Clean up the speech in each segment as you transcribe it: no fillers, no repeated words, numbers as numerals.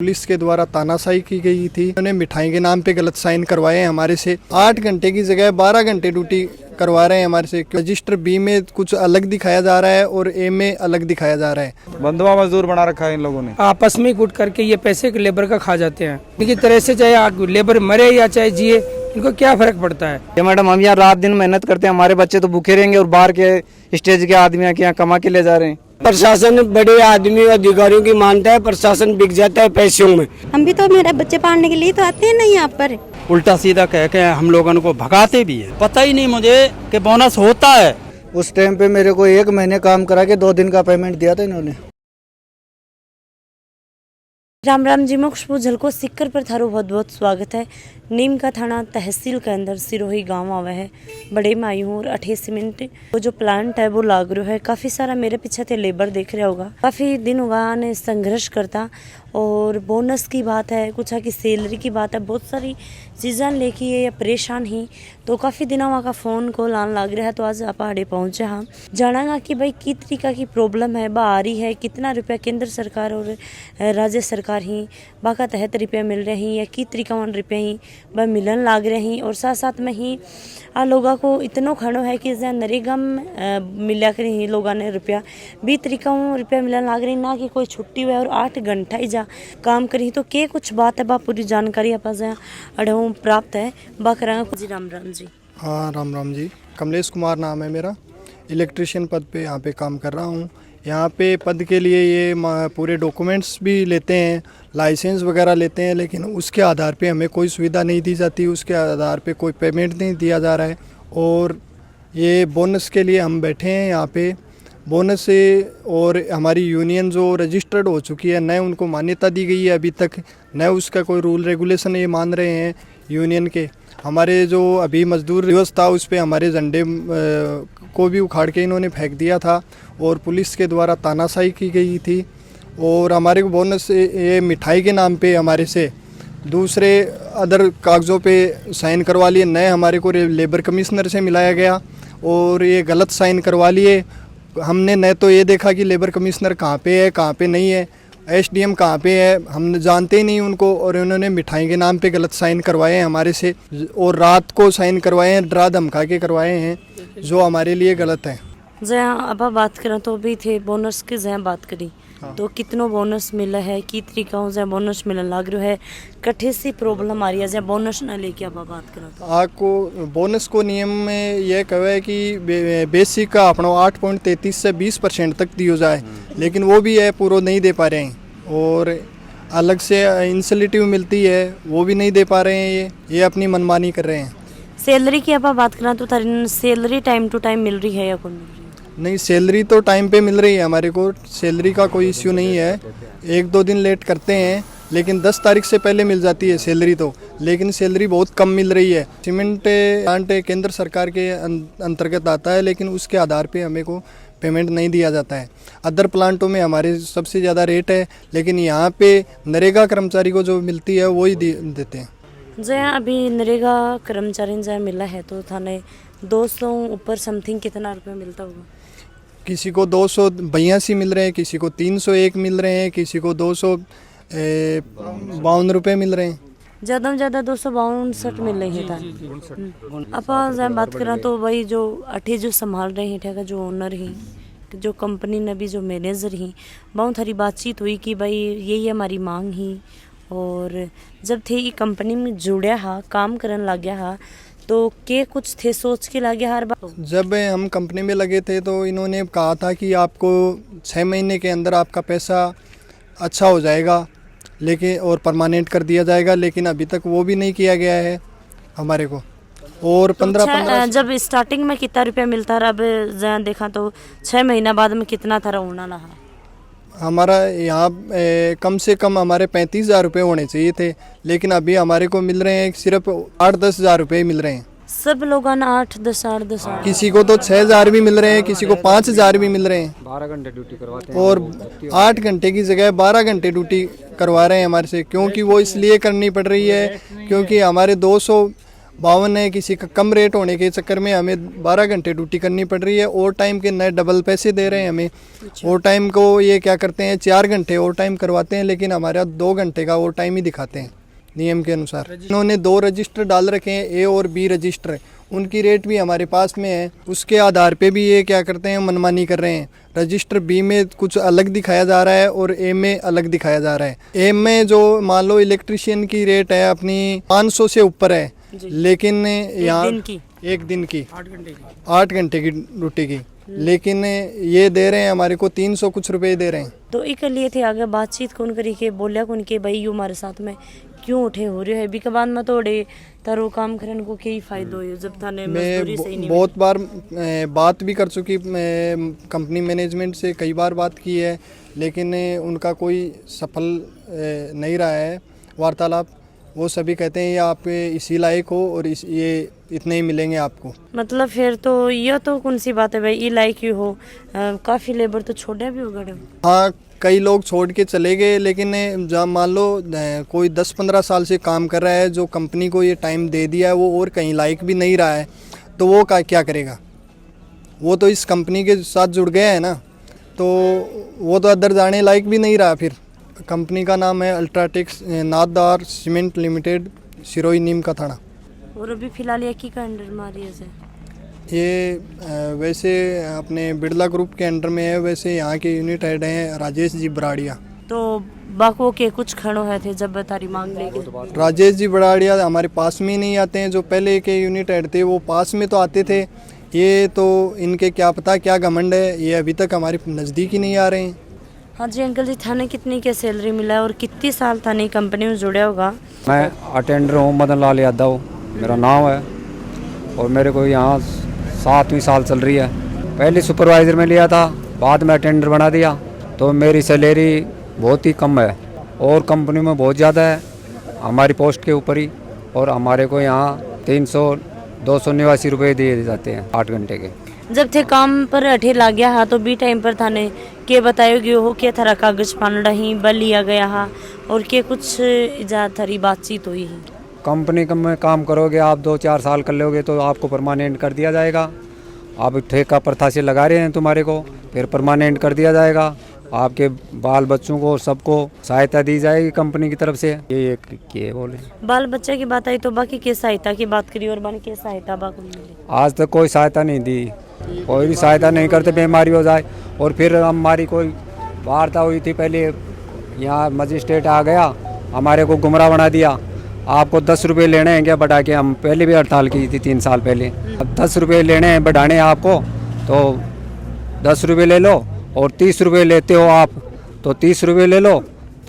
Police के द्वारा तानाशाही की गई थी। उन्होंने मिठाई के नाम पे गलत साइन करवाए हैं हमारे से। 8 घंटे की जगह 12 घंटे ड्यूटी करवा रहे हैं हमारे से। रजिस्टर बी में कुछ अलग दिखाया जा रहा है और ए में अलग दिखाया जा रहा है। बंधुआ मजदूर बना रखा है इन लोगों ने। आपस में गुट करके ये पैसे लेबर का खा जाते हैं। इनकी तरह से चाहे लेबर मरे या चाहे जिए, इनको क्या फर्क पड़ता है। ये मैडम, हम यहाँ रात दिन मेहनत करते हैं, हमारे बच्चे तो भूखे रहेंगे और बाहर के स्टेज के आदमी के यहाँ कमा के ले जा रहे हैं। प्रशासन बड़े आदमी और अधिकारियों की मानता है, प्रशासन बिक जाता है पैसों में। हम भी तो मेरे बच्चे पालने के लिए तो आते हैं ना यहाँ पर। उल्टा सीधा कह के हम लोगों को भगाते भी है। पता ही नहीं मुझे कि बोनस होता है। उस टाइम पे मेरे को 1 महीने काम करा के 2 दिन का पेमेंट दिया था इन्होंने। राम राम जी, मैं खुशबू झलको सिक्कर पर थारो बहुत बहुत स्वागत है। नीम का थाना तहसील के अंदर सिरोही गांव आवा है। बड़े में आई हूँ और 28 मिनट वो जो प्लांट है वो लाग रहा है। काफ़ी सारा मेरे पीछे थे लेबर देख रहा होगा। काफ़ी दिन होगा ने संघर्ष करता और बोनस की बात है, कुछ की सैलरी की बात है, बहुत सारी चीज़ें लेके ये परेशान ही। तो काफ़ी दिनों वहाँ का फ़ोन कॉल आने लग रहा है। तो आज आप आड़े पहुँचे हाँ, जानागा कि भाई किस तरीका की प्रॉब्लम है, बा आ रही है, कितना रुपया केंद्र सरकार और राज्य सरकार ही बाका तहत रुपया मिल रहे हैं या किस तरीका वन रुपया ही ब मिलन लाग रहे हैं। और साथ साथ में ही आ लोगों को इतना खड़ो है कि जहाँ नरेगा में मिला कर ही लोगों ने रुपया 20 तरीका रुपया मिलन लाग रही ना कि कोई छुट्टी हुआ और 8 घंटा ही जा काम करी। तो के कुछ बात है बा पूरी जानकारी आप अड़ों प्राप्त है बा करांगा जी। राम राम जी। हाँ राम राम जी, कमलेश कुमार नाम है मेरा। इलेक्ट्रिशियन पद पे यहाँ पे काम कर रहा हूँ। यहाँ पे पद के लिए ये पूरे डॉक्यूमेंट्स भी लेते हैं, लाइसेंस वगैरह लेते हैं, लेकिन उसके आधार पे हमें कोई सुविधा नहीं दी जाती, उसके आधार पे कोई पेमेंट नहीं दिया जा रहा है। और ये बोनस के लिए हम बैठे हैं यहाँ पे। बोनस से और हमारी यूनियन जो रजिस्टर्ड हो चुकी है, न उनको मान्यता दी गई है अभी तक, न उसका कोई रूल रेगुलेशन ये मान रहे हैं यूनियन के। हमारे जो अभी मजदूर दिवस था उस पर हमारे झंडे को भी उखाड़ के इन्होंने फेंक दिया था और पुलिस के द्वारा तानाशाही की गई थी। और हमारे को बोनस ये मिठाई के नाम पे हमारे से दूसरे अदर कागज़ों पे साइन करवा लिए, नए हमारे को लेबर कमिश्नर से मिलाया गया और ये गलत साइन करवा लिए। हमने न तो ये देखा कि लेबर कमिश्नर कहाँ पे है कहाँ पे नहीं है, एसडीएम कहाँ पे है, हम जानते ही नहीं उनको। और उन्होंने मिठाई के नाम पे गलत साइन करवाए हैं हमारे से और रात को साइन करवाए हैं, डरा धमका के करवाए हैं, जो हमारे लिए गलत है। जहाँ अब बात करें तो भी थे बोनस की जहाँ बात करी तो कितनों बोनस मिला है, की तरीका हो जहाँ बोनस मिलने लग रहा है, कठे सी प्रॉब्लम आ रही है जहाँ बोनस न लेके अब बात करें तो आपको बोनस को नियम में यह कहा है कि बेसिक का अपना 8.33 से 20% तक दियो जाए, लेकिन वो भी है पूरा नहीं दे पा रहे हैं। और अलग से इंसेंटिव मिलती है वो भी नहीं दे पा रहे हैं, ये अपनी मनमानी कर रहे हैं। सैलरी की आप बात करें तो सैलरी टाइम टू टाइम मिल रही है या कौन मिल रही है? नहीं, सैलरी तो टाइम पे मिल रही है हमारे को, सैलरी का कोई इश्यू नहीं है। 1-2 दिन लेट करते हैं लेकिन 10 तारीख से पहले मिल जाती है सैलरी तो, लेकिन सैलरी बहुत कम मिल रही है। सीमेंट प्लांट केंद्र सरकार के अंतर्गत आता है, लेकिन उसके आधार पे हमें को पेमेंट नहीं दिया जाता है। अदर प्लांटों में हमारे सबसे ज़्यादा रेट है, लेकिन यहाँ पे नरेगा कर्मचारी को जो मिलती है वही देते हैं। जहाँ अभी नरेगा कर्मचारी जहाँ मिला है तो थाने 200 ऊपर समथिंग कितना रुपये मिलता होगा? किसी को 282 मिल रहे हैं, किसी को 301 मिल रहे हैं, किसी को 252 रुपये मिल रहे हैं। ज़्यादा से ज़्यादा 262 मिल रही है। अब जहाँ बात करें तो वही जो अठे जो संभाल रहे हैं ठेका, जो ओनर ही, जो कंपनी ने भी जो मैनेजर ही, बहुत सारी बातचीत हुई कि भाई यही हमारी मांग ही। और जब थे ये कंपनी में जुड़े हा, काम करने लग गया हा, तो के कुछ थे सोच के लगे हर बार। जब हम कंपनी में लगे थे तो इन्होंने कहा था कि आपको 6 महीने के अंदर आपका पैसा अच्छा हो जाएगा, लेकिन और परमानेंट कर दिया जाएगा, लेकिन अभी तक वो भी नहीं किया गया है हमारे को। और 15 जब स्टार्टिंग में कितना रुपया मिलता रहा, अब जहाँ देखा तो 6 महीना बाद में कितना था होना रहा? हमारा यहाँ कम से कम हमारे 35,000 रुपये होने चाहिए थे, लेकिन अभी हमारे को मिल रहे हैं सिर्फ 8-10 हज़ार रुपये मिल रहे हैं। सब लोगों ने 8-10 किसी को तो 6,000 भी मिल रहे हैं, किसी को 5,000 भी मिल रहे हैं। 12 घंटे ड्यूटी करवाते हैं और 8 घंटे की जगह 12 घंटे ड्यूटी करवा रहे हैं हमारे से, क्योंकि वो इसलिए करनी पड़ रही है क्योंकि हमारे 200 52 है, किसी का कम रेट होने के चक्कर में हमें 12 घंटे ड्यूटी करनी पड़ रही है। ओवर टाइम के नए डबल पैसे दे रहे हैं हमें। ओवर टाइम को ये क्या करते हैं, 4 घंटे ओवर टाइम करवाते हैं, लेकिन हमारे यहाँ 2 घंटे का ओवर टाइम ही दिखाते हैं नियम के अनुसार। इन्होंने 2 रजिस्टर डाल रखे हैं, ए और बी रजिस्टर। उनकी रेट भी हमारे पास में है, उसके आधार पे भी ये क्या करते हैं, मनमानी कर रहे हैं। रजिस्टर बी में कुछ अलग दिखाया जा रहा है और ए में अलग दिखाया जा रहा है। ए में जो मान लो इलेक्ट्रिशियन की रेट है अपनी 500 से ऊपर है, लेकिन यहाँ एक दिन की 8 घंटे की ड्यूटी की, लेकिन ये दे रहे हैं हमारे को 300 कुछ रुपए दे रहे हैं। तो एक लिए थे आगे बातचीत कौन करी के बोलिया कौन के भाई यू हमारे साथ में क्यों उठे हो रहे है बी के बाद में तोड़े तारो काम करने को क्या फायदा हो जब थाने मजदूरी सही नहीं। बहुत बार बात भी कर चुकी कंपनी मैनेजमेंट से, कई बार बात की है, लेकिन उनका कोई सफल नहीं रहा है वार्तालाप। वो सभी कहते हैं ये आप इसी लायक हो और ये इतने ही मिलेंगे आपको। मतलब फिर तो यह तो कौन सी बात है भाई, ये लायक ही हो। काफ़ी लेबर तो छोड़ा भी होगा। हाँ, कई लोग छोड़ के चले गए, लेकिन जहाँ मान लो कोई 10-15 साल से काम कर रहा है, जो कंपनी को ये टाइम दे दिया है, वो और कहीं लायक भी नहीं रहा है, तो वो क्या करेगा। वो तो इस कंपनी के साथ जुड़ गया है ना, तो वो तो अदर जाने लायक भी नहीं रहा। फिर कंपनी का नाम है UltraTech Nathdwara cement limited, Sirohi नीम का थाना। और अभी फिलहाल ये की का अंडर मारी है ये वैसे अपने बिरला ग्रुप के अंडर में है। वैसे यहाँ के यूनिट हेड हैं राजेश जी बराड़िया। तो बाको के कुछ खड़ो है थे जब तारी मांग लेगी। राजेश जी बराड़िया हमारे पास में ही नहीं आते हैं। जो पहले के यूनिट हेड थे वो पास में तो आते थे, ये तो इनके क्या पता क्या घमंड है, ये अभी तक हमारे नज़दीक ही नहीं आ रहे हैं। हाँ जी अंकल जी, थाने कितनी के सैलरी मिला है और कितनी साल थाने कंपनी में जुड़ा होगा। मैं अटेंडर हूँ, मदन लाल यादव मेरा नाम है, और मेरे को यहाँ 7वीं साल चल रही है। पहले सुपरवाइज़र में लिया था, बाद में अटेंडर बना दिया, तो मेरी सैलरी बहुत ही कम है और कंपनी में बहुत ज़्यादा है हमारी पोस्ट के ऊपर ही, और हमारे को यहाँ 300-289 रुपये दिए जाते हैं 8 घंटे के। जब थे काम पर अठे ला गया हा तो बी टाइम पर थाने के बतायोगे हो क्या थारा कागज पान रही बल लिया गया हा और के कुछ इजाजत थारी बातचीत हुई है। कंपनी में काम करोगे आप 2-4 साल कर लोगे तो आपको परमानेंट कर दिया जाएगा। आप ठेका प्रथा से लगा रहे हैं तुम्हारे को, फिर परमानेंट कर दिया जाएगा। आपके बाल बच्चों को सबको सहायता दी जाएगी कंपनी की तरफ से। ये बोले बाल बच्चे की बात आई तो बाकी के सहायता की बात करी और बाकी के सहायता बाकी मिली। आज तक कोई सहायता नहीं दी, कोई भी सहायता नहीं करते, बीमारी हो जाए। और फिर हमारी कोई वार्ता हुई थी पहले, यहाँ मजिस्ट्रेट आ गया, हमारे को गुमराह बना दिया। आपको 10 रुपये लेने हैं क्या बढ़ा के, हम पहले भी हड़ताल की थी 3 साल पहले। अब 10 रुपये लेने हैं बढ़ाने हैं आपको, तो 10 रुपये ले लो, और 30 रुपये लेते हो आप तो 30 रुपये ले लो,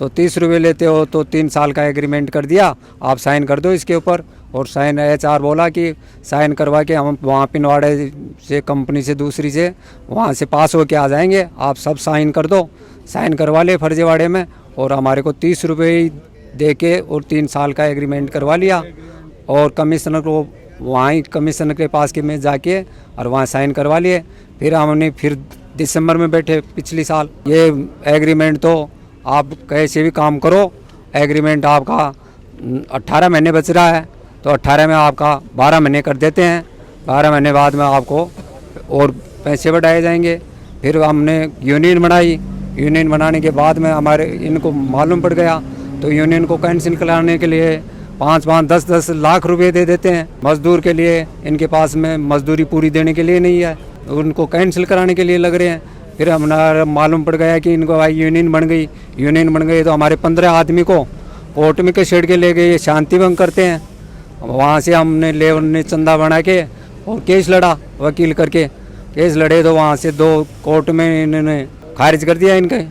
तो 30 रुपये लेते हो तो 3 साल का एग्रीमेंट कर दिया, आप साइन कर दो इसके ऊपर। और साइन HR बोला कि साइन करवा के हम वहाँ पिनवाड़े से कंपनी से दूसरी से वहाँ से पास होके आ जाएंगे, आप सब साइन कर दो। साइन करवा ले फर्जीवाड़े में, और हमारे को 30 रुपये दे के और 3 साल का एग्रीमेंट करवा लिया। और कमिश्नर को वहाँ ही कमिश्नर के पास के में जाके और वहाँ साइन करवा लिए। फिर हमने फिर दिसंबर में बैठे पिछली साल, ये एग्रीमेंट तो आप कैसे भी काम करो, एग्रीमेंट आपका 18 महीने बच रहा है, तो 18 में आपका 12 महीने कर देते हैं। 12 महीने बाद में आपको और पैसे बढ़ाए जाएंगे। फिर हमने यूनियन बनाई, यूनियन बनाने के बाद में हमारे इनको मालूम पड़ गया, तो यूनियन को कैंसिल कराने के लिए 5-5, 10-10 लाख रुपए दे देते हैं मजदूर के लिए। इनके पास में मजदूरी पूरी देने के लिए नहीं है, उनको कैंसिल कराने के लिए लग रहे हैं। फिर हमारा मालूम पड़ गया कि इनको भाई यूनियन बन गई, यूनियन बन गई तो हमारे 15 आदमी को कोर्ट में के छेड़ के ले गए, ये शांति भंग करते हैं। वहाँ से हमने लेबर ने चंदा बना के और केस लड़ा, वकील करके केस लड़े, तो वहाँ से 2 कोर्ट में इन्होंने खारिज कर दिया इनके,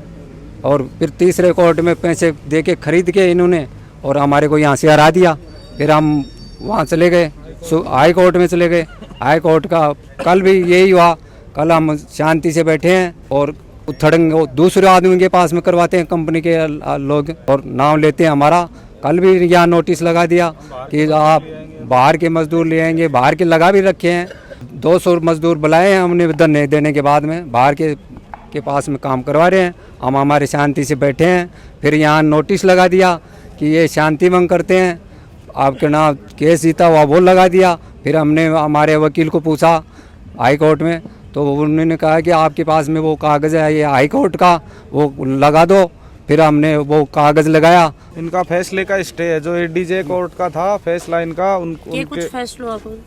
और फिर तीसरे कोर्ट में पैसे दे के खरीद के इन्होंने और हमारे को यहाँ से हरा दिया। फिर हम वहाँ चले गए, हाई कोर्ट में चले गए। हाई कोर्ट का कल भी यही हुआ, कल हम शांति से बैठे हैं और उथड़ंग दूसरे आदमी के पास में करवाते हैं कंपनी के लोग और नाम लेते हैं हमारा। कल भी यहाँ नोटिस लगा दिया कि आप बाहर के मजदूर ले आएंगे, बाहर के लगा भी रखे हैं। 200 मजदूर बुलाए हैं हमने धरने देने के बाद में, बाहर के पास में काम करवा रहे हैं। हम हमारे शांति से बैठे हैं, फिर यहाँ नोटिस लगा दिया कि ये शांति भंग करते हैं, आपके नाम केस जीता हुआ वो लगा दिया। फिर हमने हमारे वकील को पूछा हाई कोर्ट में, तो उन्होंने कहा कि आपके पास में वो कागज़ है ये हाई कोर्ट का, वो लगा दो। फिर हमने वो कागज़ लगाया। इनका फैसले का स्टे है, जो एडीजे कोर्ट का था फैसला इनका, ये कुछ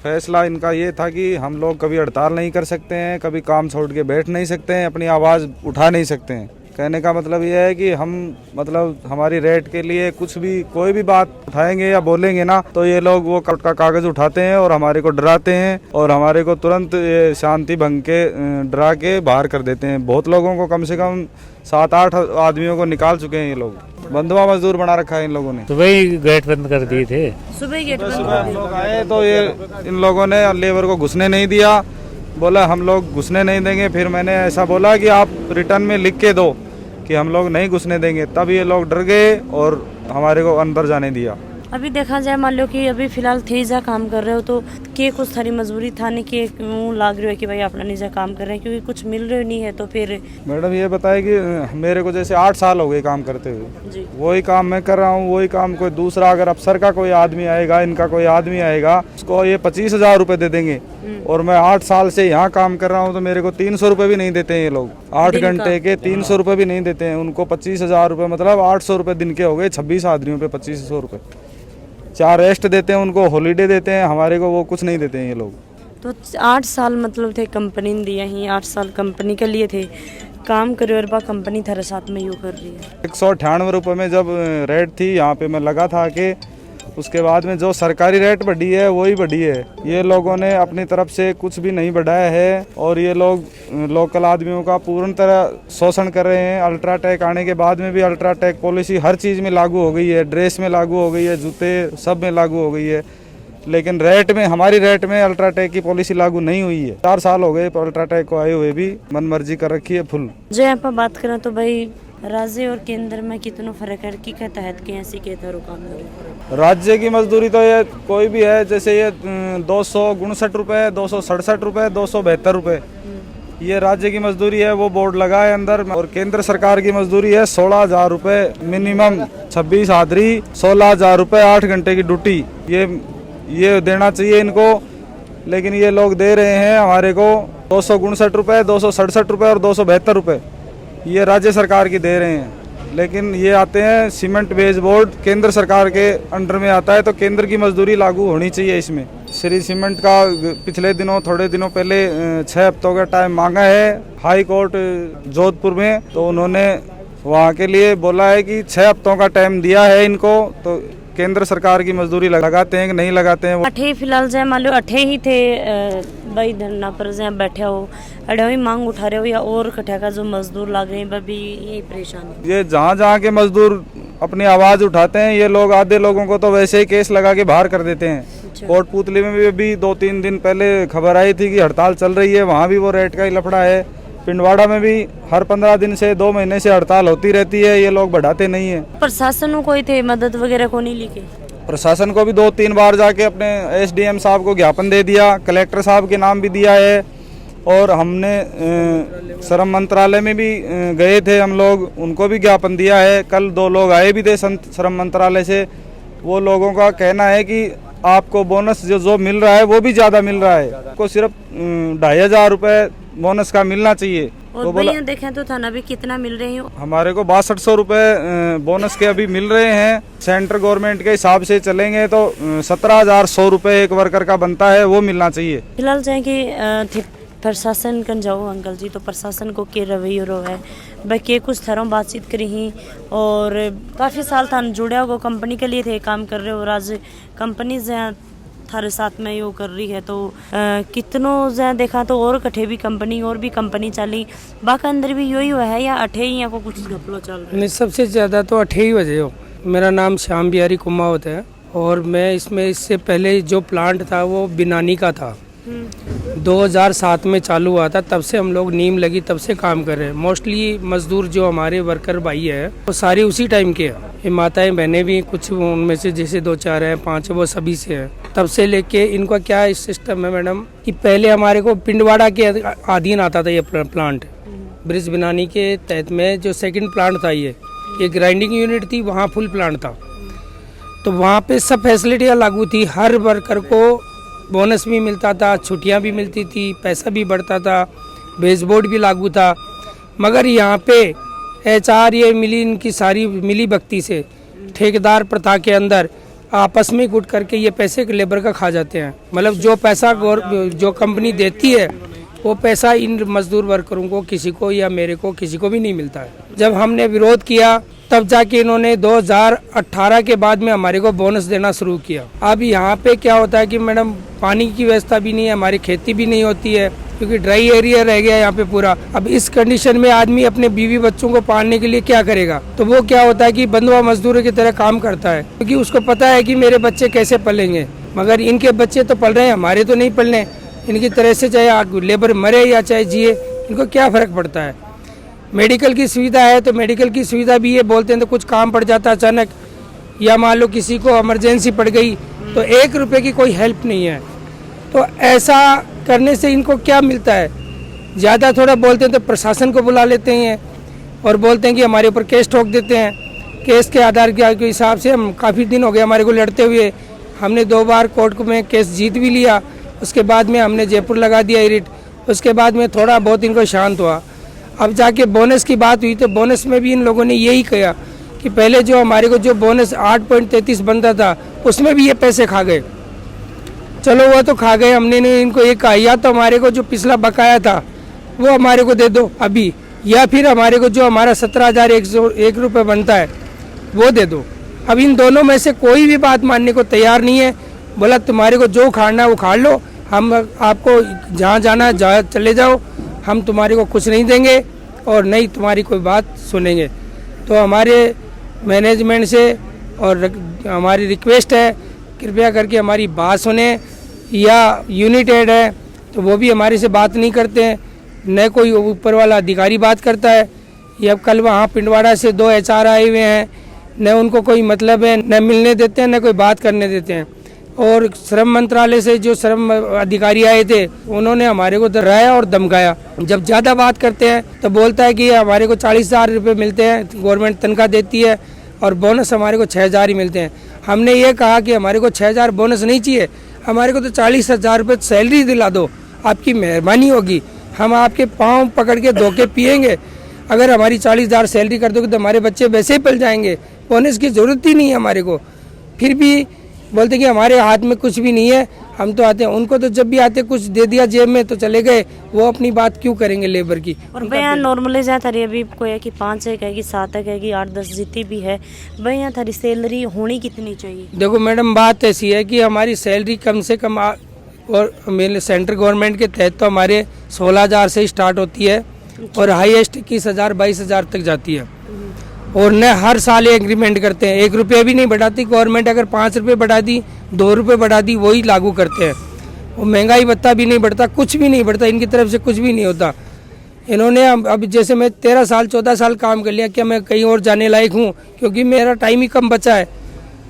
फैसला इनका ये था कि हम लोग कभी हड़ताल नहीं कर सकते हैं, कभी काम छोड़ के बैठ नहीं सकते हैं, अपनी आवाज़ उठा नहीं सकते हैं। कहने का मतलब ये है कि हम मतलब हमारी रेट के लिए कुछ भी कोई भी बात उठाएंगे या बोलेंगे ना, तो ये लोग वो कोर्ट का कागज उठाते हैं और हमारे को डराते हैं और हमारे को तुरंत ये शांति भंग के डरा के बाहर कर देते हैं। बहुत लोगों को, कम से कम 7-8 आदमियों को निकाल चुके हैं ये लोग। बंधुआ मजदूर बना रखा है इन लोगों ने। सुबह ही गेट बंद कर दिए थे। सुबह हम लोग आए तो ये इन लोगों ने लेबर को घुसने नहीं दिया, बोला हम लोग घुसने नहीं देंगे। फिर मैंने ऐसा बोला कि आप रिटर्न में लिख के दो कि हम लोग नहीं घुसने देंगे, तब ये लोग डर गए और हमारे को अंदर जाने दिया। अभी देखा जाए, मान लो कि अभी फिलहाल थेजा काम कर रहे हो तो के कुछ थारी मजबूरी था नहीं कि क्यों लाग रही है कि भाई अपना निजा काम कर रहे हैं, क्योंकि कुछ मिल रहे नहीं है तो फिर। मैडम ये बताए कि मेरे को जैसे 8 साल हो गए काम करते हुए, वही काम मैं कर रहा हूँ, वही काम कोई दूसरा अगर अफसर का कोई आदमी आएगा, इनका कोई आदमी आएगा, उसको ये 25,000 रुपये दे देंगे और मैं 8 साल से यहाँ काम कर रहा हूँ तो मेरे को 300 रुपये भी नहीं देते हैं ये लोग। 8 घंटे के 300 रुपये भी नहीं देते हैं उनको। 25,000 रुपये मतलब 800 रुपये दिन के हो गए। 26 आदमियों पे 2500 रुपये। 4 रेस्ट देते हैं उनको, हॉलीडे देते हैं, हमारे को वो कुछ नहीं देते हैं ये लोग। तो 8 साल मतलब थे कंपनी ने दिया ही, 8 साल कंपनी के लिए थे काम करे और बात कंपनी थारे साथ में यूँ कर रही है। 198 रुपये में जब रेट थी यहाँ पे मैं लगा था कि उसके बाद में जो सरकारी रेट बढ़ी है वही बढ़ी है। ये लोगों ने अपनी तरफ से कुछ भी नहीं बढ़ाया है और ये लोग लोकल आदमियों का पूर्ण तरह शोषण कर रहे हैं। अल्ट्राटेक आने के बाद में भी अल्ट्राटेक पॉलिसी हर चीज़ में लागू हो गई है, ड्रेस में लागू हो गई है, जूते सब में लागू हो गई है, लेकिन रेट में, हमारी रेट में अल्ट्राटेक की पॉलिसी लागू नहीं हुई है। 4 साल हो गए अल्ट्राटेक को आए हुए भी, मनमर्जी कर रखी है फुल। जो यहाँ पर बात करें तो भाई राज्य और केंद्र में कितना फर्क है कि के तहत के ऐसी के तरह काम। राज्य की मजदूरी तो ये कोई भी है, जैसे ये 259 रुपये, 267 रुपये, 272 रुपये, ये राज्य की मजदूरी है, वो बोर्ड लगा है अंदर। और केंद्र सरकार की मजदूरी है 16,000 रुपये मिनिमम, 26 हाजिरी, 16,000 रुपये, 8 घंटे की ड्यूटी। ये देना चाहिए इनको, लेकिन ये लोग दे रहे हैं हमारे को 259 रुपये, 267 रुपये और 272 रुपये, ये राज्य सरकार की दे रहे हैं। लेकिन ये आते हैं सीमेंट बेस बोर्ड, केंद्र सरकार के अंडर में आता है, तो केंद्र की मजदूरी लागू होनी चाहिए इसमें। श्री सीमेंट का पिछले दिनों, थोड़े दिनों पहले 6 हफ्तों का टाइम मांगा है हाई कोर्ट जोधपुर में, तो उन्होंने वहाँ के लिए बोला है कि 6 हफ्तों का टाइम दिया है इनको, तो केंद्र सरकार की मजदूरी लगाते हैं कि नहीं लगाते हैं। अठे फिलहाल जाए मान लो अठे ही थे भाई धरना पर जाए बैठे हो, अड़े ही मांग उठा रहे हो या और कठा का जो मजदूर लाग रहे हैं भी यही परेशानी। ये जहाँ के मजदूर अपनी आवाज उठाते हैं, ये लोग आधे लोगों को तो वैसे ही केस लगा के बाहर कर देते हैं। कोटपुतली में भी 2-3 दिन पहले खबर आई थी कि हड़ताल चल रही है, वहाँ भी वो रेट का ही लफड़ा है। पिंडवाड़ा में भी हर 15 दिन से 2 महीने से हड़ताल होती रहती है, ये लोग बढ़ाते नहीं है। प्रशासन को कोई थे मदद वगैरह को नहीं लिखे? प्रशासन को भी 2-3 बार जाके अपने SDM साहब को ज्ञापन दे दिया, कलेक्टर साहब के नाम भी दिया है, और हमने श्रम मंत्रालय में भी गए थे हम लोग, उनको भी ज्ञापन दिया है। कल 2 लोग आए भी थे श्रम मंत्रालय से, वो लोगों का कहना है कि आपको बोनस जो मिल रहा है वो भी ज़्यादा मिल रहा है, आपको सिर्फ 2,500 रुपये बोनस का मिलना चाहिए। और तो भैया देखें तो थाना भी कितना मिल रहे हैं? हमारे को 6200 रुपये बोनस के अभी मिल रहे हैं। सेंट्रल गवर्नमेंट के हिसाब से चलेंगे तो 17,100 रुपये एक वर्कर का बनता है, वो मिलना चाहिए। फिलहाल जाएंगे प्रशासन कन जाओ अंकल जी, तो प्रशासन को के रवैयो रो है बाकी कुछ थरों बातचीत करी ही, और काफ़ी साल था जुड़े हो कंपनी के लिए थे काम कर रहे हो, आज कंपनी थारे साथ में यो कर रही है, तो कितनों ज्यादा देखा तो और कठे भी कंपनी चली, बाकी अंदर भी यही हुआ है या अठे ही को कुछ घपलो चल रहा है? नहीं, सबसे ज़्यादा तो अठे ही वजह हो। मेरा नाम श्याम बिहारी कुमावत है और मैं इससे पहले जो प्लांट था वो बिनानी का था। 2007 में चालू हुआ था, तब से हम लोग नीम लगी तब से काम कर रहे हैं। मोस्टली मजदूर जो हमारे वर्कर भाई है वो सारे उसी टाइम के हैं। ये माताएं बहनें भी कुछ उनमें से जैसे 2-4 हैं, 5 वो सभी से हैं। तब से लेके इनका क्या इस सिस्टम है मैडम कि पहले हमारे को पिंडवाड़ा के अधीन आता था ये प्लांट, ब्रिज बिनानी के तहत में जो सेकंड प्लांट था ये ग्राइंडिंग यूनिट थी, वहाँ फुल प्लांट था। तो वहाँ पे सब फैसिलिटियाँ लागू थी, हर वर्कर को बोनस भी मिलता था, छुट्टियाँ भी मिलती थी, पैसा भी बढ़ता था, बेस बोर्ड भी लागू था। मगर यहाँ पे HR ये मिली, इनकी सारी मिली भगती से ठेकेदार प्रथा के अंदर आपस में गुट करके ये पैसे लेबर का खा जाते हैं। मतलब जो पैसा जो कंपनी देती है वो पैसा इन मजदूर वर्करों को, किसी को या मेरे को, किसी को भी नहीं मिलता है। जब हमने विरोध किया तब जाके इन्होंने 2018 के बाद में हमारे को बोनस देना शुरू किया। अब यहाँ पे क्या होता है कि मैडम पानी की व्यवस्था भी नहीं है, हमारी खेती भी नहीं होती है क्योंकि ड्राई एरिया रह गया यहाँ पे पूरा। अब इस कंडीशन में आदमी अपने बीवी बच्चों को पालने के लिए क्या करेगा, तो वो क्या होता है कि बंधुआ मजदूरों की तरह काम करता है क्योंकि उसको पता है कि मेरे बच्चे कैसे पलेंगे। मगर इनके बच्चे तो पल रहे हैं, हमारे तो नहीं पलने। इनकी तरह से चाहे लेबर मरे या चाहे जिए, इनको क्या फ़र्क पड़ता है। मेडिकल की सुविधा है तो मेडिकल की सुविधा भी ये बोलते हैं तो कुछ काम पड़ जाता अचानक, या मान लो किसी को इमरजेंसी पड़ गई तो 1 रुपये की कोई हेल्प नहीं है। तो ऐसा करने से इनको क्या मिलता है, ज़्यादा थोड़ा बोलते हैं तो प्रशासन को बुला लेते हैं और बोलते हैं कि हमारे ऊपर केस ठोक देते हैं। केस के आधार के हिसाब से हम काफ़ी दिन हो गए हमारे को लड़ते हुए, हमने 2 बार कोर्ट में केस जीत भी लिया। उसके बाद में हमने जयपुर लगा दिया रिट, उसके बाद में थोड़ा बहुत इनको शांत हुआ। अब जाके बोनस की बात हुई तो बोनस में भी इन लोगों ने यही कहा कि पहले जो हमारे को जो बोनस 8.33 बनता था उसमें भी ये पैसे खा गए। चलो वो तो खा गए, हमने इनको ये कहा या तो हमारे को जो पिछला बकाया था वो हमारे को दे दो अभी, या फिर हमारे को जो हमारा 17,101 रुपये बनता है वो दे दो। अब इन दोनों में से कोई भी बात मानने को तैयार नहीं है। बोला तुम्हारे को जो उखाड़ना है उखाड़ लो, हम आपको जहाँ जाना है जहाँ चले जाओ, हम तुम्हारे को कुछ नहीं देंगे और नहीं तुम्हारी कोई बात सुनेंगे। तो हमारे मैनेजमेंट से और हमारी रिक्वेस्ट है कृपया करके हमारी बात सुने। या यूनिट हेड है तो वो भी हमारे से बात नहीं करते हैं, न कोई ऊपर वाला अधिकारी बात करता है। या कल वहाँ पिंडवाड़ा से 2 HR आए हुए हैं, न उनको कोई मतलब है, न मिलने देते हैं न कोई बात करने देते हैं। और श्रम मंत्रालय से जो श्रम अधिकारी आए थे उन्होंने हमारे को डराया और धमकाया। जब ज़्यादा बात करते हैं तो बोलता है कि हमारे को 40,000 रुपये मिलते हैं, गवर्नमेंट तनख्वाह देती है और बोनस हमारे को 6,000 ही मिलते हैं। हमने ये कहा कि हमारे को 6,000 बोनस नहीं चाहिए, हमारे को तो 40,000 रुपये सैलरी दिला दो, आपकी मेहरबानी होगी, हम आपके पाँव पकड़ के धोके पिएंगे। अगर हमारी 40,000 सैलरी कर दोगे तो हमारे बच्चे वैसे ही पल जाएंगे, बोनस की ज़रूरत ही नहीं है हमारे को। फिर भी बोलते कि हमारे हाथ में कुछ भी नहीं है, हम तो आते हैं। उनको तो जब भी आते कुछ दे दिया जेब में तो चले गए, वो अपनी बात क्यों करेंगे लेबर की। और भैया नॉर्मली जहाँ थारी अभी कोई है कि 5 है, कहेगी 7 है, कहेगी 8-10 जितनी भी है, भैया थारी सैलरी होनी कितनी चाहिए? देखो मैडम बात ऐसी है कि हमारी सैलरी कम से कम और मेरे सेंट्रल गवर्नमेंट के तहत तो हमारे 16,000 से स्टार्ट होती है और हाईएस्ट 21,000 22,000 तक जाती है। और न हर साल एग्रीमेंट करते हैं, 1 रुपया भी नहीं बढ़ाती गवर्नमेंट। अगर 5 रुपये बढ़ा दी, 2 रुपये बढ़ा दी, वही लागू करते हैं। वो महंगाई भत्ता भी नहीं बढ़ता, कुछ भी नहीं बढ़ता, इनकी तरफ से कुछ भी नहीं होता। इन्होंने अब जैसे मैं 13 साल 14 साल काम कर लिया, क्या मैं कहीं और जाने लायक हूँ? क्योंकि मेरा टाइम ही कम बचा है,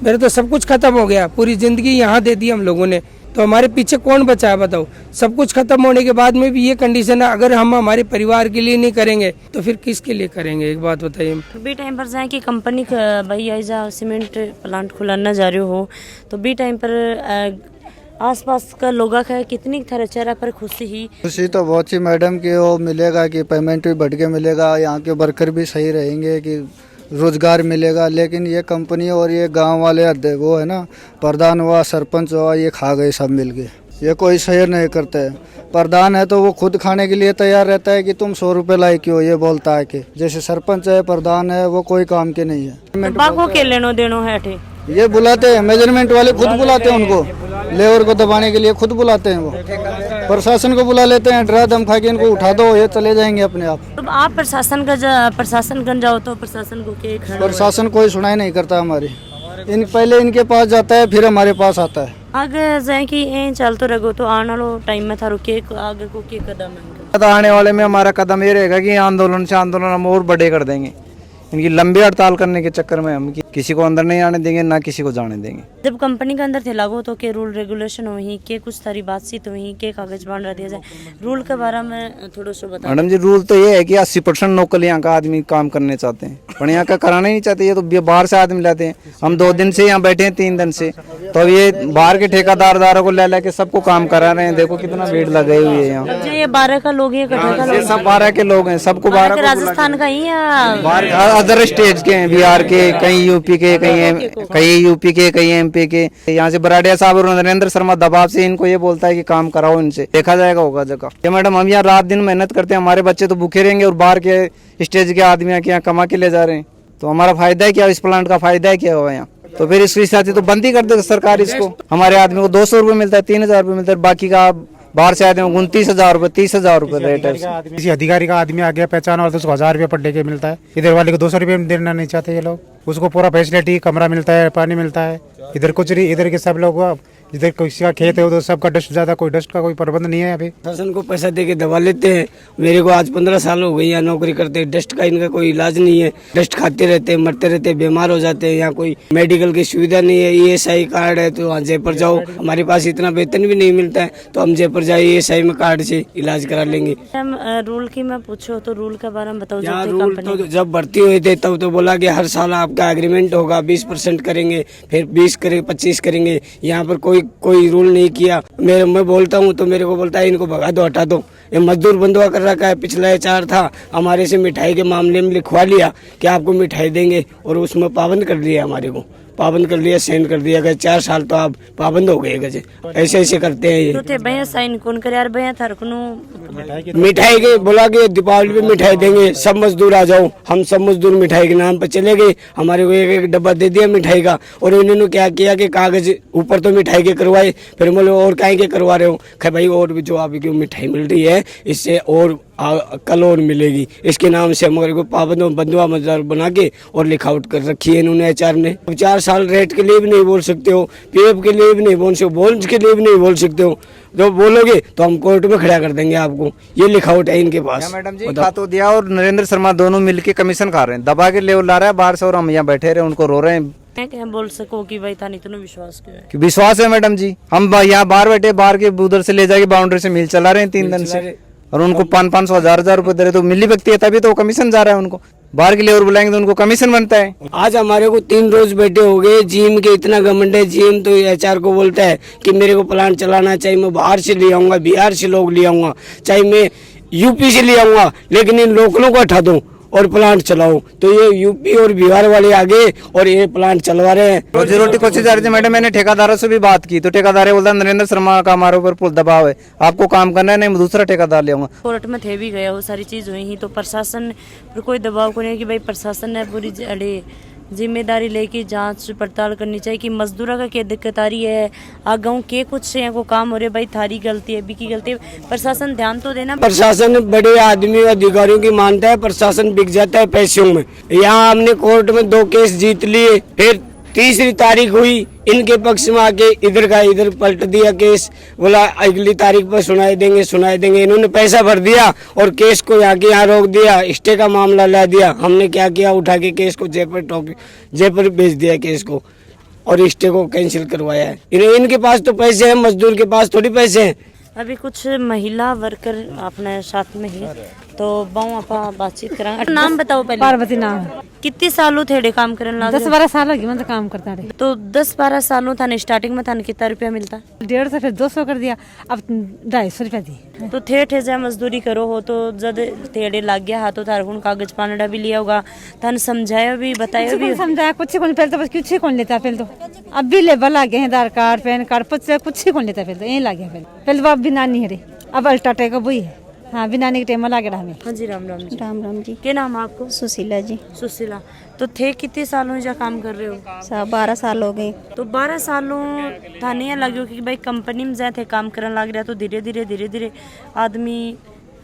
मेरा तो सब कुछ खत्म हो गया, पूरी ज़िंदगी यहाँ दे दी हम लोगों ने, तो हमारे पीछे कौन बचा है बताओ? सब कुछ खत्म होने के बाद में भी ये कंडीशन है। अगर हम हमारे परिवार के लिए नहीं करेंगे तो फिर किसके लिए करेंगे? एक बात बताइए। बी टाइम पर जाए कि कंपनी भैया जा सीमेंट प्लांट खुलाना जा रहे हो तो बी टाइम पर आसपास का लोगों का कितनी तरह चेहरा पर खुशी तो बहुत ही मैडम की वो मिलेगा कि पेमेंट भी बढ़ के मिलेगा, यहाँ के वर्कर भी सही रहेंगे कि रोजगार मिलेगा। लेकिन ये कंपनी और ये गांव वाले वो है ना, प्रधान हुआ सरपंच हुआ, ये खा गए सब मिल के। ये कोई शेयर नहीं करते हैं। प्रधान है तो वो खुद खाने के लिए तैयार रहता है कि तुम 100 रुपये लाई क्यों, ये बोलता है कि जैसे सरपंच है प्रधान है वो कोई काम के नहीं है। बागों के लेनो देनो है थे, ये बुलाते हैं मेजरमेंट वाले, खुद बुलाते हैं उनको, लेबर को दबाने के लिए खुद बुलाते हैं। वो प्रशासन को बुला लेते हैं, डरा धमका के इनको उठा दो, ये चले जाएंगे अपने आप। तो आप प्रशासन गन जाओ तो प्रशासन को क्या? प्रशासन कोई सुनाई नहीं करता हमारी। पहले इनके पास जाता है फिर हमारे पास आता है। आगे जाए कि चल तो रहो तो आने वाले टाइम में थारो के आगे को क्या कदम है? आने वाले में हमारा कदम ये रहेगा कि आंदोलन से आंदोलन हम और बड़े कर देंगे। इनकी लंबी हड़ताल करने के चक्कर में हम किसी को अंदर नहीं आने देंगे, ना किसी को जाने देंगे। जब कंपनी के अंदर थे लागू तो के रूल रेगुलेशन हुई के कुछ सारी बातचीत हुई के कागज बांध दिया जाए, रूल के बारे में थोड़ा सा बता। मैडम जी रूल तो ये है कि 80% नौकरी यहाँ का आदमी काम करने चाहते हैं, पर यहाँ का कराना ही नहीं चाहते। ये तो बाहर से आदमी लाते हैं। हम 2 दिन से यहाँ बैठे हैं, 3 दिन से, तो ये बाहर के ठेकेदारों को ले के सबको काम करा रहे हैं। देखो कितना भीड़ लगे हुई है यहाँ। ये 12 का लोग है, ये सब 12 के लोग हैं, सबको 12 राजस्थान का ही या अदर स्टेट के हैं, बिहार के, कहीं यूपी के, कहीं यूपी के, कहीं एमपी के। यहाँ से बराडिया साहब और नरेंद्र शर्मा दबाव से इनको ये बोलता है कि काम कराओ इनसे, देखा जाएगा होगा जगह। ये मैडम हम यहाँ रात दिन मेहनत करते हैं, हमारे बच्चे तो भूखे रहेंगे और बाहर के स्टेज के आदमी यहाँ कमा के ले जा रहे हैं, तो हमारा फायदा है क्या? इस प्लांट का फायदा है क्या हुआ यहाँ? तो फिर इसके साथ ही तो बंद ही कर देगा सरकार इसको। हमारे आदमी को 200 रुपये मिलता है, 3000 रुपये मिलता है, बाकी का बाहर से आते हैं 29,000 रुपये, 30,000 रुपये रेट है। किसी अधिकारी का आदमी आ गया पहचान और तो उसको 1000 रुपये पर डे के मिलता है। इधर वाले को 200 रुपये देना नहीं चाहते ये लोग, उसको पूरा फैसिलिटी, कमरा मिलता है, पानी मिलता है। इधर कुछ नहीं, इधर के सब लोग, इधर किसी का खेत है उधर सबका डस्ट ज्यादा, कोई डस्ट का कोई प्रबंध नहीं है। अभी शासन को पैसा दे के दवा लेते हैं। मेरे को आज 15 साल हो गए यहाँ नौकरी करते, डस्ट का इनका कोई इलाज नहीं है। डस्ट खाते रहते हैं, मरते रहते हैं, बीमार हो जाते हैं। यहाँ कोई मेडिकल की सुविधा नहीं है। ESI कार्ड है तो वहाँ जयपुर जाओ, हमारे पास इतना वेतन भी नहीं मिलता है तो हम जयपुर जाए ESI में कार्ड से इलाज करा लेंगे। रूल की मैं पूछो तो रूल के बारे में बताओ। यहाँ रूल तो जब भर्ती हुए थे तब तो बोला कि हर साल आपका एग्रीमेंट होगा, 20% करेंगे, फिर 20 करेंगे, 25 करेंगे। यहाँ पर कोई रूल नहीं किया। मैं बोलता हूँ तो मेरे को बोलता है इनको भगा दो, हटा दो। ये मजदूर बंधुआ कर रखा है। पिछला HR था, हमारे से मिठाई के मामले में लिखवा लिया कि आपको मिठाई देंगे और उसमें पाबंद कर दिया, हमारे को पाबंद कर दिया, साइन कर दिया कि 4 साल तो आप पाबंद हो गए गजे। ऐसे करते हैं ये। तो थे भैया साइन कौन करे यार, भैया थरकनु मिठाई के बोला कि दीपावली पे मिठाई देंगे, सब मजदूर आ जाओ। हम सब मजदूर मिठाई के नाम पर चले गए, हमारे को एक डब्बा दे दिया मिठाई का। और इन्होंने क्या किया कि कागज ऊपर तो मिठाई के करवाए, फिर बोले और काहे के करवा रहे हो? खे भाई और भी जो आपकी मिठाई मिल रही है इससे और कल और मिलेगी, इसके नाम से हमारे को पाबंद बंधुआ मजदूर बना के और लिखावट कर रखी है इन्होंने HR ने। 4 साल रेट के लिए भी नहीं बोल सकते हो, PF के लिए भी नहीं बोल सकते हो, बोन्स के लिए भी नहीं बोल सकते हो। जो बोलोगे तो हम कोर्ट में खड़ा कर देंगे आपको। ये लिखावट है इनके पास। मैडम जी खा तो दिया और नरेंद्र शर्मा दोनों मिलके कमीशन खा रहे हैं, दबा के ले ला रहा है बाहर से और हम यहाँ बैठे रहे उनको रो रहे हैं। मैं क्या बोल सको कि भाई था नहीं तो विश्वास क्यों है? कि विश्वास है मैडम जी, हम यहाँ बाहर बैठे, बाहर के उधर से ले जाके बाउंड्री से मिल चला रहे हैं 3 दिन से, और उनको 500-500 1000 रुपए दे रहे। तो मिली व्यक्ति है तभी तो कमीशन जा रहा है उनको। बाहर के लिए और बुलाएंगे तो उनको कमीशन बनता है। आज हमारे को 3 रोज बैठे हो गए। GM के इतना घमंड है, GM तो HR को बोलता है कि मेरे को प्लांट चलाना चाहिए, मैं बाहर से ले आऊंगा, बिहार से लोग ले आऊंगा, चाहे मैं UP से ले आऊंगा, लेकिन इन लोकलों को हटा दूं और प्लांट चलाओ। तो ये UP और बिहार वाले आगे और ये प्लांट चलवा रहे हैं। रोजी रोटी कोशिश जा रही थी मैडम। मैंने ठेकेदारों से भी बात की तो ठेकेदार बोलता नरेंद्र शर्मा का हमारे ऊपर पुल दबाव है, आपको काम करना है, नहीं मैं दूसरा ठेकेदार ले आऊंगा। कोर्ट में थे भी गया, वो सारी चीज हुई ही तो प्रशासन पर कोई दबाव को नहीं कि भाई प्रशासन ने पूरी जिम्मेदारी लेके जांच पड़ताल करनी चाहिए कि मजदूरों का क्या दिक्कत आ रही है, आगाऊ के कुछ से को काम हो रहे, भाई थारी गलती है, बिकी गलती है, प्रशासन ध्यान तो देना। प्रशासन बड़े आदमी अधिकारियों की मानता है, प्रशासन बिक जाता है पैसों में। यहाँ हमने कोर्ट में 2 केस जीत लिए, फिर 3री तारीख हुई, इनके पक्ष में आके इधर का इधर पलट दिया केस, बोला अगली तारीख पर सुनाई देंगे। इन्होंने पैसा भर दिया और केस को यहाँ के यहाँ रोक दिया, स्टे का मामला ला दिया। हमने क्या किया, उठा के केस को जयपुर भेज दिया केस को और स्टे को कैंसिल करवाया है। इनके पास तो पैसे हैं, मजदूर के पास थोड़ी पैसे हैं। अभी कुछ महिला वर्कर अपने साथ में ही तो बहु आप बातचीत करेंगे। नाम बताओ पहले। पार्वती नाम। कितने सालों थे काम करने लगे? 10-12 साल हो गए मतलब काम करता रहे। तो 10-12 सालों था स्टार्टिंग में था कितना रुपया मिलता? 150 फिर 200 कर दिया, अब 250 रुपया दी। तो थे जा मजदूरी करो हो तो जब थेड़े लग गया हाथों थार कागज पाना भी लिया होगा, तन समझाया भी बताया भी? समझाया कुछ कौन, पहले तो बस कुछ कौन लेता, पहले तो अब भी लेबल आ गए हैं, आधार कार्ड पैन कार्ड कुछ कौन लेता, पहले तो यही ला गया। पहले तो अब बिना नहीं है, अब अल्ट्राटेक वही है। हाँ बिना के टाइम ला गया हमें। हाँ जी राम राम जी। राम राम जी। क्या नाम है आपको? सुशीला जी। सुशीला, तो थे कितने सालों से काम कर रहे हो? 12 साल हो गए। तो 12 सालों था नहीं लगे कि भाई कंपनी में जाते काम करने लग रहा तो धीरे धीरे आदमी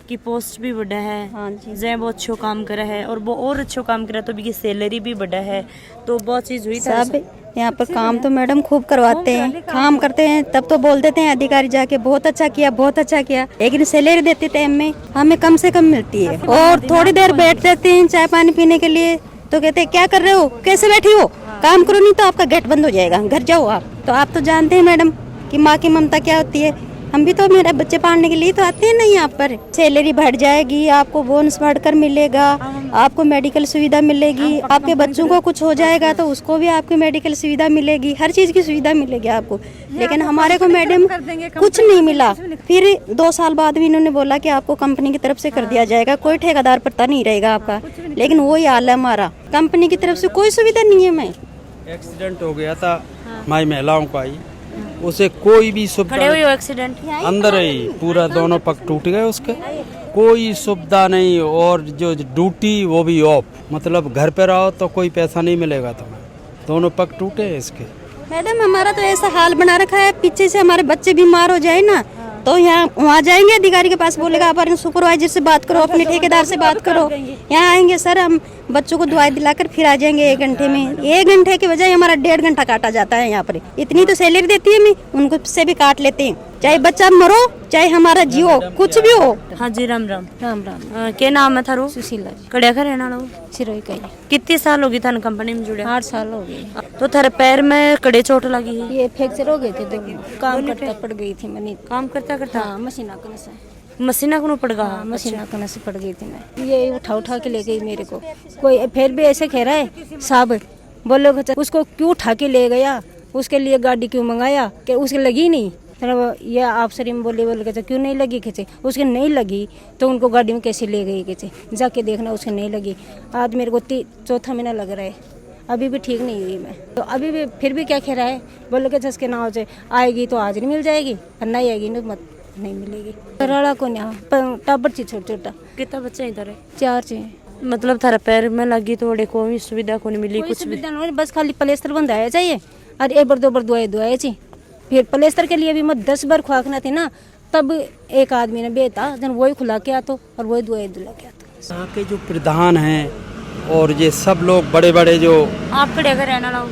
की पोस्ट भी बढ़ा है। हाँ जी। जय बहुत अच्छो काम करा है और वो और अच्छो काम करा तो भी सैलरी भी बढ़ा है, तो बहुत चीज हुई। सब यहाँ पर काम तो मैडम खूब करवाते हैं, काम करते हैं तब तो बोल देते हैं अधिकारी जाके बहुत अच्छा किया, लेकिन सैलरी देते टाइम में हमें कम से कम मिलती है। और थोड़ी देर बैठ जाते हैं चाय पानी पीने के लिए तो कहते हैं क्या कर रहे हो, कैसे बैठी हो, काम करो नहीं तो आपका गेट बंद हो जाएगा, घर जाओ आप। तो आप तो जानते हैं मैडम कि माँ की ममता क्या होती है। हम भी तो मेरे बच्चे पालने के लिए तो आते हैं ना यहाँ पर। सैलरी बढ़ जाएगी, आपको बोनस बढ़कर मिलेगा, आपको मेडिकल सुविधा मिलेगी, आपके बच्चों को कुछ हो जाएगा तो उसको भी आपको मेडिकल सुविधा मिलेगी, हर चीज की सुविधा मिलेगी आपको। लेकिन हमारे को मैडम कुछ नहीं मिला। फिर 2 साल बाद भी इन्होंने बोला कि आपको कंपनी की तरफ से कर दिया जाएगा, कोई ठेकेदार पता नहीं रहेगा आपका। लेकिन वही हाल है हमारा, कंपनी की तरफ से कोई सुविधा नहीं है। मैं एक्सीडेंट हो गया था माई महिलाओं का ही, उसे कोई भी सुविधा एक्सीडेंट अंदर ही पूरा दोनों पग टूट गए उसके, कोई सुविधा नहीं। और जो ड्यूटी वो भी ऑफ, मतलब घर पे रहो तो कोई पैसा नहीं मिलेगा तुम्हें, दोनों पग टूटे हैं इसके। मैडम हमारा तो ऐसा हाल बना रखा है, पीछे से हमारे बच्चे बीमार हो जाए ना तो यहाँ वहाँ जाएंगे अधिकारी के पास, बोलेगा आप अपने सुपरवाइजर से बात करो, अपने ठेकेदार से बात करो। यहाँ आएंगे सर, हम बच्चों को दवाई दिलाकर फिर आ जाएंगे 1 घंटे में। 1 घंटे के बजाय हमारा 1.5 घंटा काटा जाता है यहाँ पर। इतनी तो सैलरी देती है, मैं उनको से भी काट लेते हैं, चाहे बच्चा मरो चाहे हमारा जियो, कुछ भी हो। हाँ जी, राम राम। राम राम। क्या नाम है थारो? सुशीला कड़िया का रहना लो। सिरोही का। कितनी साल होगी थाने कंपनी में जुड़े? 8 साल हो गए। तो थारे पैर में कड़े चोट लगी है? ये फ्रैक्चर हो गए थे, काम करता पड़ गई थी मैंने। काम करता करता? हाँ, मशीना कने से। मशीना को पड़ गया? मशीना कने से पड़ गई थी मैं। ये उठा के ले गई मेरे को। कोई फिर भी ऐसे कह रहा है साहब, बोलो उसको क्यों उठा के ले गया, उसके लिए गाड़ी क्यों मंगाया, कि उसके लगी नहीं। ये आप सर बोले कहते क्यों नहीं लगी, कहते उसके नहीं लगी तो उनको गाड़ी में कैसे ले गई, कहते जाके देखना उसके नहीं लगी। आज मेरे को 4था महीना लग रहा है, अभी भी ठीक नहीं हुई मैं। तो अभी भी फिर भी क्या कह रहा है, बोले कहते इसके नाव से आएगी तो हाजिरी मिल जाएगी, और नहीं आएगी तो मत नहीं मिलेगी। रड़ा को नहीं टाबर ची छोटा छोटा। कितना बच्चा इधर है? 4 चे। मतलब थारा पैर में लगी तो कोई सुविधा को नहीं मिली? कुछ सुविधा नहीं, बस खाली प्लेस्टर बंधाया चाहिए और 1 बार 2 बार दुआए चाहिए। फिर प्लेस्टर के लिए भी मत 10 बार खुआना थी ना, तब एक आदमी ने बेटा जन वही खुला के आता और वही दुआई दिला के आता। यहाँ के जो प्रधान हैं और ये सब लोग बड़े बड़े जो। आप कड़े का रहना लो?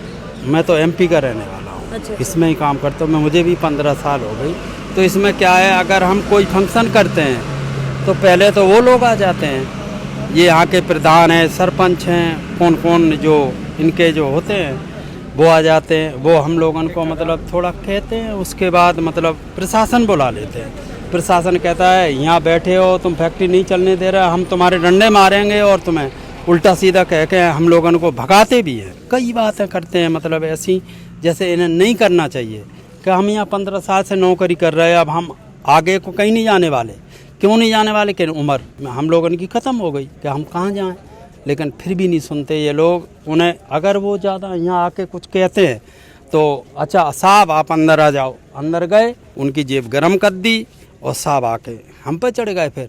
मैं तो MP का रहने वाला हूँ। अच्छा। इसमें ही काम करता हूँ मैं, मुझे भी 15 साल हो गई। तो इसमें क्या है, अगर हम कोई फंक्शन करते हैं तो पहले तो वो लोग आ जाते हैं, ये यहाँ के प्रधान हैं, सरपंच हैं, कौन कौन जो इनके जो होते हैं वो आ जाते हैं। वो हम लोगों को मतलब थोड़ा कहते हैं, उसके बाद मतलब प्रशासन बुला लेते हैं। प्रशासन कहता है यहाँ बैठे हो तुम, फैक्ट्री नहीं चलने दे रहा, हम तुम्हारे डंडे मारेंगे, और तुम्हें उल्टा सीधा कह के हम लोगों को भगाते भी हैं। कई बातें करते हैं मतलब ऐसी जैसे इन्हें नहीं करना चाहिए, कि हम यहाँ 15 साल से नौकरी कर रहे हैं, अब हम आगे को कहीं नहीं जाने वाले। क्यों नहीं जाने वाले, कि उम्र हम लोगों की ख़त्म हो गई, कि हम कहाँ जाएँ। लेकिन फिर भी नहीं सुनते ये लोग। उन्हें अगर वो ज़्यादा यहाँ आके कुछ कहते हैं तो अच्छा साहब आप अंदर आ जाओ, अंदर गए, उनकी जेब गरम कर दी और साहब आके हम पे चढ़ गए। फिर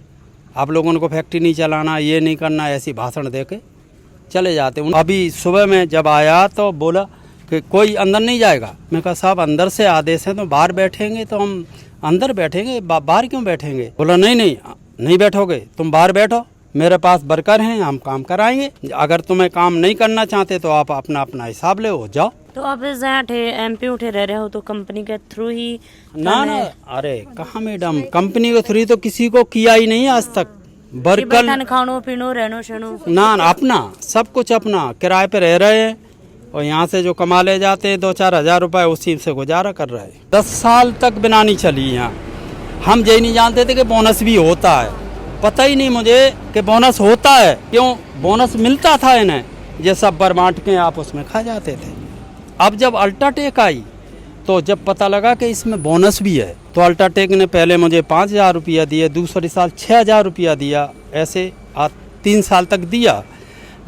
आप लोगों को फैक्ट्री नहीं चलाना, ये नहीं करना, ऐसी भाषण दे के चले जाते। अभी सुबह में जब आया तो बोला कि कोई अंदर नहीं जाएगा। मैं कहा साहब अंदर से आदेश है तो बाहर बैठेंगे, तो हम अंदर बैठेंगे, बाहर क्यों बैठेंगे। बोला नहीं बैठोगे, तुम बाहर बैठो, मेरे पास वर्कर हैं, हम काम कराएंगे। अगर तुम्हें काम नहीं करना चाहते तो आप अपना अपना हिसाब ले हो जाओ। तो आप MP उठे रह रहे हो तो कंपनी के थ्रू ही? ना अरे कहाँ मैडम, कंपनी के थ्रू तो किसी को किया ही नहीं आज तक। वर्कर खानो पीनो रहनो शनो ना अपना सब कुछ अपना, किराए पे रह रहे हैं, और यहाँ से जो कमा ले जाते हैं 2-4 हज़ार रुपए उसी से गुजारा कर रहे हैं। 10 साल तक बिना नहीं चली यहाँ। हम ये नहीं जानते थे कि बोनस भी होता है, पता ही नहीं मुझे कि बोनस होता है। क्यों बोनस मिलता था इन्हें, ये सब बांट के आप उसमें खा जाते थे। अब जब अल्ट्राटेक आई तो जब पता लगा कि इसमें बोनस भी है, तो अल्ट्राटेक ने पहले मुझे 5,000 रुपया दिए, दूसरे साल 6,000 रुपया दिया, ऐसे 3 साल तक दिया।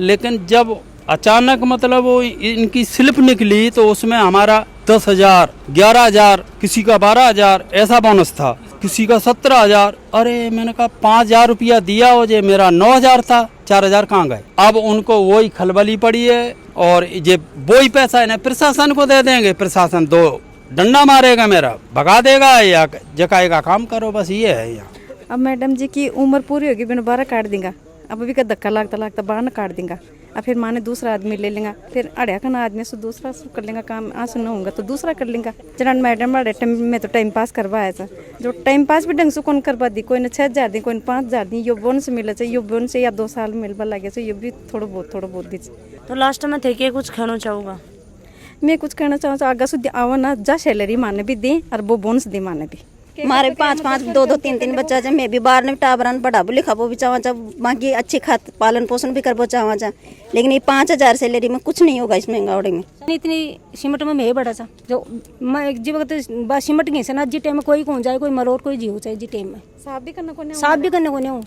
लेकिन जब अचानक मतलब वो इनकी स्लिप निकली तो उसमें हमारा 10,000, 11,000, किसी का 12,000 ऐसा बोनस था, किसी का 17,000। अरे मैंने कहा 5,000 रुपया दिया हो, जे मेरा 9,000 था, 4,000 कहाँ गए। अब उनको वही खलबली पड़ी है, और ये वही पैसा इन्हें प्रशासन को दे देंगे, प्रशासन 2 डंडा मारेगा, मेरा भगा देगा या जकाएगा काम करो, बस ये है यहाँ। अब मैडम जी की उम्र पूरी होगी, मैंने 12 काट देंगे, अब अभी का धक्का लागता 12 काट देंगे, और फिर माने दूसरा आदमी ले लेंगे, फिर अड़िया का ना आदमी से दूसरा कर लेंगे काम, आज न होगा तो दूसरा कर लेंगे। चरण मैडम बड़े टाइम में तो टाइम पास करवाया था, जो टाइम पास भी ढंग से कौन करवा दी, कोई ने 6,000 दी, कोई ने 5,000 दी। यो बोनस मिले चाहिए, यो बोनस या 2 साल मिलवा लगे चाहिए, ये भी थोड़ा बहुत दी। तो लास्ट में थे कि कुछ खाना चाहूँगा मैं कुछ कहना चाहूँ आगे सुधी आओ ना, जा सैलरी माने भी दें और वो बोनस दे माने भी। हमारे 5-5 2-2 3-3 बच्चा जब मैं भी बाहर ने टाबरन पढ़ा लिखा वो भी चाहवा चाह बाकी अच्छी खाद पालन पोषण भी करबो चाहवा चाह, लेकिन ये 5,000 सैलरी में कुछ नहीं होगा इस महंगाई में। इतनी सिमट में मैं बड़ा सा जो मैं जी वक्त बस सिमट गई से ना जी टाइम में कोई कौन जाए, कोई मरोड़ कोई जीव चाहे जी टाइम में साफ भी करने को नहीं, साफ भी करने को नहीं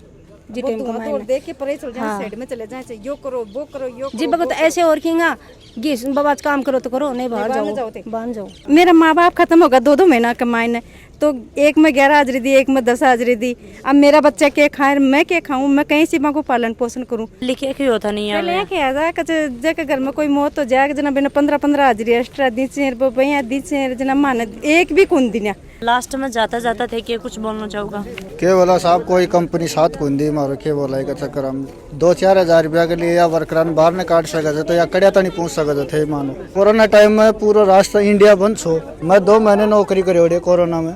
जी टाइम तो देख के परे चल जाए, साइड में चले जाए, यो करो वो करो यो जी वक्त ऐसे और किंगा जी बाबा काम करो तो करो, नहीं बाहर जाओ बाहर जाओ। मेरा माँ बाप खत्म होगा 2-2 महीना कमाए ने, तो एक में 11 हाजरी दी, एक में 10 हाजरी दी। अब मेरा बच्चा क्या खाए, मैं क्या खाऊं, मैं कहीं से माँ को पालन पोषण करूं। लिखे क्यों होता नहीं है लेके आ जाए घर में कोई मौत हो जाए जना बिना 15-15 हाजरी एक्स्ट्रा दी चेर भैया दी चेर जना मान एक भी कौन दिना। लास्ट में जाता जाता थे कि कुछ बोलना चाहूँगा के बोला साहब कोई कंपनी साथ कुंदी मारो के बोला एक चक्कर हम 2-4 हज़ार रुपया के लिए या वर्करान बाहर ने काट सकते तो या कड़िया तो नहीं पूछ सकते थे मानो। कोरोना टाइम में पूरा राष्ट्र इंडिया बंद छो, मैं 2 महीने नौकरी करी कोरोना में,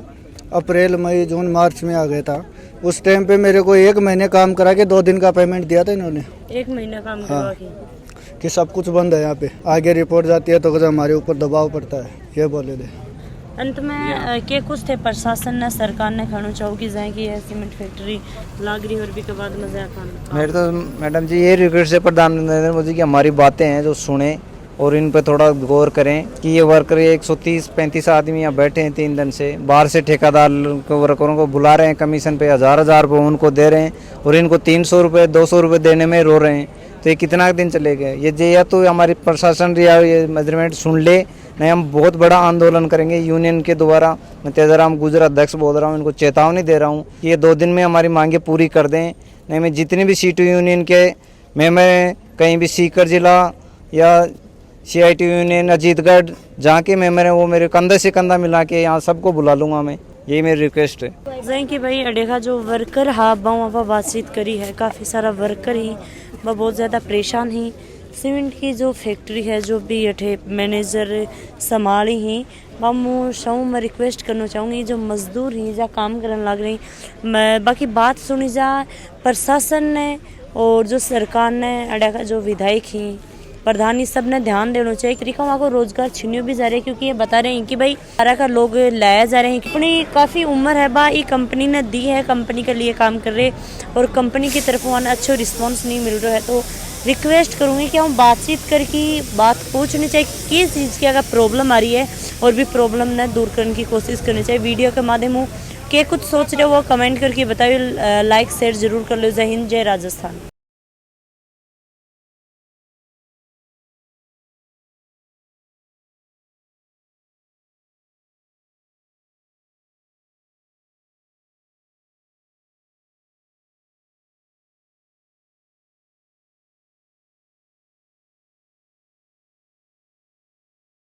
अप्रैल मई जून मार्च में आ गया था। उस टाइम पे मेरे को 1 महीने काम करा के 2 दिन का पेमेंट दिया था इन्होंने। 1 महीना काम करवा के कि सब कुछ बंद है यहाँ पे, आगे रिपोर्ट जाती है तो हमारे ऊपर दबाव पड़ता है, ये बोले थे। अंत में के कुछ थे प्रशासन ने सरकार ने खाना चाहो कि जाए कि यह सीमेंट फैक्ट्री लाग रही और भी के बाद मजा खाना। मेरे तो मैडम जी ये रिक्वेस्ट है प्रधानमंत्री नरेंद्र मोदी की हमारी बातें हैं जो सुने और इन पर थोड़ा गौर करें कि ये वर्कर 130-135 आदमी यहाँ बैठे हैं 3 दिन से, बाहर से ठेकेदार को वर्करों को बुला रहे हैं, कमीशन पे 1000 रुपये उनको दे रहे हैं और इनको 300 रुपये 200 रुपये देने में रो रहे हैं। तो ये कितना दिन चलेगा ये या तो हमारी प्रशासन या ये मेजरमेंट सुन ले, नहीं हम बहुत बड़ा आंदोलन करेंगे यूनियन के द्वारा। मैं तेजाराम गुजर अध्यक्ष बोल रहा हूँ, इनको चेतावनी दे रहा हूँ कि ये 2 दिन में हमारी मांगे पूरी कर दें, नहीं मैं जितनी भी सीटू यूनियन के मैं कहीं भी सीकर जिला या CIT यूनियन अजीतगढ़ जहाँ के मेंबर हैं वो मेरे कंधे से कंधा मिला के यहाँ सबको बुला लूँगा मैं, यही मेरी रिक्वेस्ट है। जैसे कि भाई अडेगा जो वर्कर हाँ वहाँ बातचीत करी है, काफ़ी सारा वर्कर ही वह बहुत ज़्यादा परेशान ही। सीमेंट की जो फैक्ट्री है जो भी अठे मैनेजर संभाली ही मैं रिक्वेस्ट करना चाहूँगी जो मजदूर ही जा काम करने लग रही, मैं बाकी बात सुनी जा प्रशासन ने और जो सरकार ने अडेगा जो विधायक ही प्रधान सब ने ध्यान देना चाहिए। तरीका वहाँ को रोजगार छीनियो भी जा रहे हैं क्योंकि ये बता रहे हैं कि भाई सारा का लोग लाया जा रहे हैं। अपनी काफ़ी उम्र है बा ये कंपनी ने दी है, कंपनी के लिए काम कर रहे और कंपनी की तरफ वहाँ अच्छा रिस्पांस नहीं मिल रहा है। तो रिक्वेस्ट करूँगी कि हम बातचीत करके बात पूछनी चाहिए किस चीज़ की अगर प्रॉब्लम आ रही है और भी प्रॉब्लम ने दूर करने की कोशिश करनी चाहिए। वीडियो के माध्यम के कुछ सोच रहे हो वो कमेंट करके बताइए, लाइक शेयर जरूर कर लो। जय हिंद, जय राजस्थान।